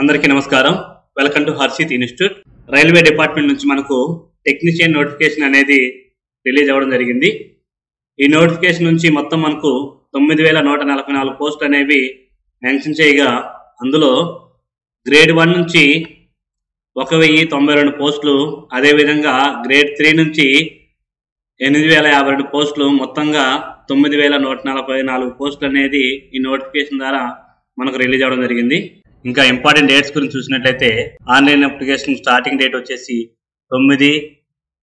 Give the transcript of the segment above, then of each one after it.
అందరికీ నమస్కారం. Welcome to Harshit institute. Railway department నుంచి మనకు టెక్నీషియన్ నోటిఫికేషన్ అనేది రిలీజ్ అవ్వడం జరిగింది. ఈ నోటిఫికేషన్ నుంచి మొత్తం మనకు 9144 పోస్టులు అనేవి మెన్షన్ చేయగా, అందులో గ్రేడ్ 1 నుంచి 1092 పోస్టులు, అదేవిధంగా గ్రేడ్ 3 నుంచి 8052 పోస్టులు, మొత్తంగా 9144 పోస్టులు అనేది ఈ నోటిఫికేషన్ ద్వారా మనకు రిలీజ్ అవ్వడం జరిగింది. ఇంకా ఇంపార్టెంట్ డేట్స్ గురించి చూసినట్లయితే ఆన్లైన్ అప్లికేషన్ స్టార్టింగ్ డేట్ వచ్చేసి 9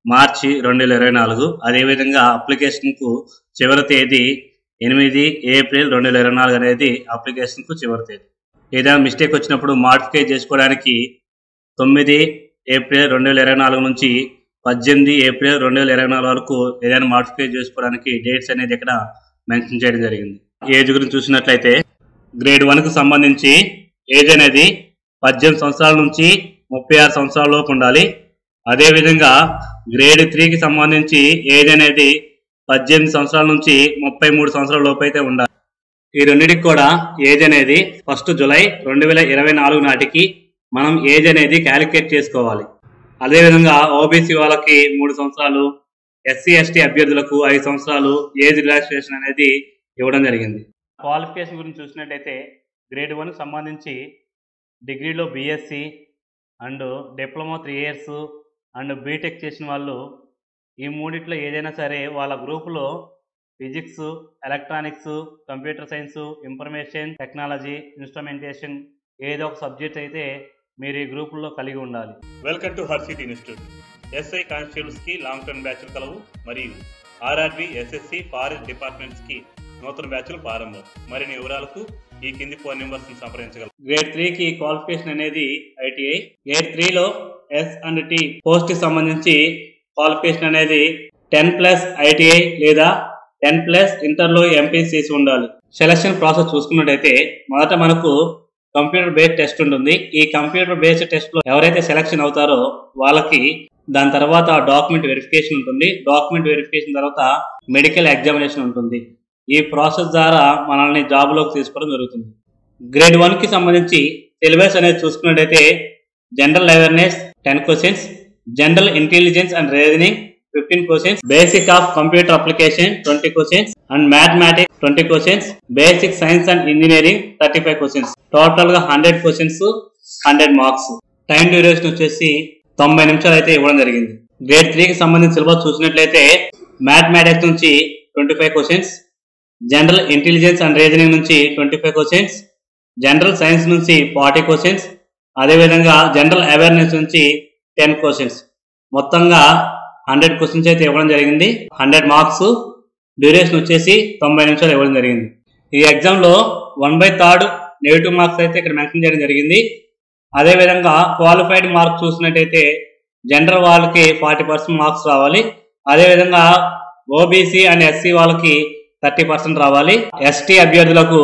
మార్చి 2024. అదేవిధంగా అప్లికేషన్కు చివరి తేదీ 8 ఏప్రిల్ 2024 అనేది అప్లికేషన్కు చివరి తేదీ. ఏదైనా మిస్టేక్ వచ్చినప్పుడు మాడిఫై చేసుకోవడానికి 9 ఏప్రిల్ 2024 నుంచి 18 ఏప్రిల్ 2024 వరకు ఏదైనా మాడిఫై చేసుకోవడానికి డేట్స్ అనేది ఇక్కడ మెన్షన్ చేయడం జరిగింది. ఏజ్ గురించి చూసినట్లయితే గ్రేడ్ 1కు సంబంధించి ఏజ్ అనేది 18 సంవత్సరాల నుంచి 36 సంవత్సరాల లోపు ఉండాలి. అదేవిధంగా గ్రేడ్ 3కి సంబంధించి ఏజ్ అనేది 18 సంవత్సరాల నుంచి 33 సంవత్సరాల లోపు అయితే ఉండాలి. ఈ రెండింటికి కూడా ఏజ్ అనేది 1 జూలై 2024 నాటికి మనం ఏజ్ అనేది క్యాలిక్యులేట్ చేసుకోవాలి. అదేవిధంగా ఓబీసీ వాళ్ళకి 3 సంవత్సరాలు, ఎస్సీ ఎస్టీ అభ్యర్థులకు 5 సంవత్సరాలు ఏజ్ రిలాక్సేషన్ అనేది ఇవ్వడం జరిగింది. క్వాలిఫికేషన్ గురించి చూసినట్టయితే గ్రేడ్ 1కి సంబంధించి డిగ్రీలో BSc and diploma 3 years and BTech చేసిన వాళ్ళు ఈ మూడిట్లో ఏదైనా సరే వాళ్ళ గ్రూపులో physics, electronics, computer science, information technology, instrumentation ఏదో ఒక సబ్జెక్ట్ అయితే మీరు ఈ గ్రూపుల్లో కలిగి ఉండాలి. Welcome to Harshit institute. SI కానిస్టేబుల్స్కి లాంగ్ టర్మ్ బ్యాచ్లు కలవు, మరియు ఆర్ఆర్బి, ఎస్ఎస్సి, ఫారెస్ట్ డిపార్ట్మెంట్స్కి నూతన బ్యాచ్లు ప్రారంభం. మరిన్ని వివరాలకు ఈ కింది ఫోన్ నెంబర్స్ సంప్రదించగలరు. గ్రేడ్ 3కి క్వాలిఫికేషన్ అనేది ఐటీఐ. గ్రేడ్ 3లో ఎస్ అండ్ టీ పోస్ట్ కి సంబంధించి క్వాలిఫికేషన్ అనేది 10+ ఐటీఐ లేదా 10+ ఇంటర్లో ఎంపీసీ ఉండాలి. సెలక్షన్ ప్రాసెస్ చూసుకున్నట్టయితే మొదట మనకు కంప్యూటర్ బేస్డ్ టెస్ట్ ఉంటుంది. ఈ కంప్యూటర్ బేస్డ్ టెస్ట్ లో ఎవరైతే సెలక్షన్ అవుతారో వాళ్ళకి దాని తర్వాత డాక్యుమెంట్ వెరిఫికేషన్ ఉంటుంది. డాక్యుమెంట్ వెరిఫికేషన్ తర్వాత మెడికల్ ఎగ్జామినేషన్ ఉంటుంది. ఈ ప్రాసెస్ ద్వారా మనల్ని జాబ్లోకి తీసుకోవడం జరుగుతుంది. గ్రేడ్ 1కి సంబంధించి సిలబస్ అనేది చూసుకున్నట్టయితే general awareness 10 questions, general intelligence and reasoning 15 questions, basic of computer application 20 questions and mathematics 20 questions, basic science and engineering 35 questions. Total గా 100 క్వశ్చన్స్, 100 మార్క్స్. టైం డ్యూరేషన్ వచ్చేసి 90 నిమిషాలు అయితే ఇవ్వడం జరిగింది. గ్రేడ్ 3కి సంబంధించిన సిలబస్ చూసినట్లయితే మ్యాథమెటిక్స్ నుంచి 25 questions, general intelligence and reasoning నుంచి 25 క్వశ్చన్స్, జనరల్ సైన్స్ నుంచి 40 క్వశ్చన్స్, అదేవిధంగా జనరల్ అవేర్నెస్ నుంచి 10 క్వశ్చన్స్. మొత్తంగా 100 క్వశ్చన్స్ అయితే ఇవ్వడం జరిగింది. 100 మార్క్స్. డ్యూరేషన్ వచ్చేసి 90 నిమిషాలు ఇవ్వడం జరిగింది. ఈ ఎగ్జామ్లో 1/3 నెగిటివ్ మార్క్స్ అయితే ఇక్కడ మెన్షన్ చేయడం జరిగింది. అదేవిధంగా క్వాలిఫైడ్ మార్క్స్ చూసినట్టయితే జనరల్ వాళ్ళకి 40% మార్క్స్ రావాలి. అదేవిధంగా ఓబీసీ అండ్ ఎస్సీ వాళ్ళకి 30% రావాలి. ఎస్టీ అభ్యర్థులకు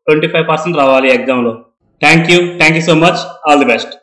25% రావాలి ఎగ్జామ్లో. Thank you so much. All the best.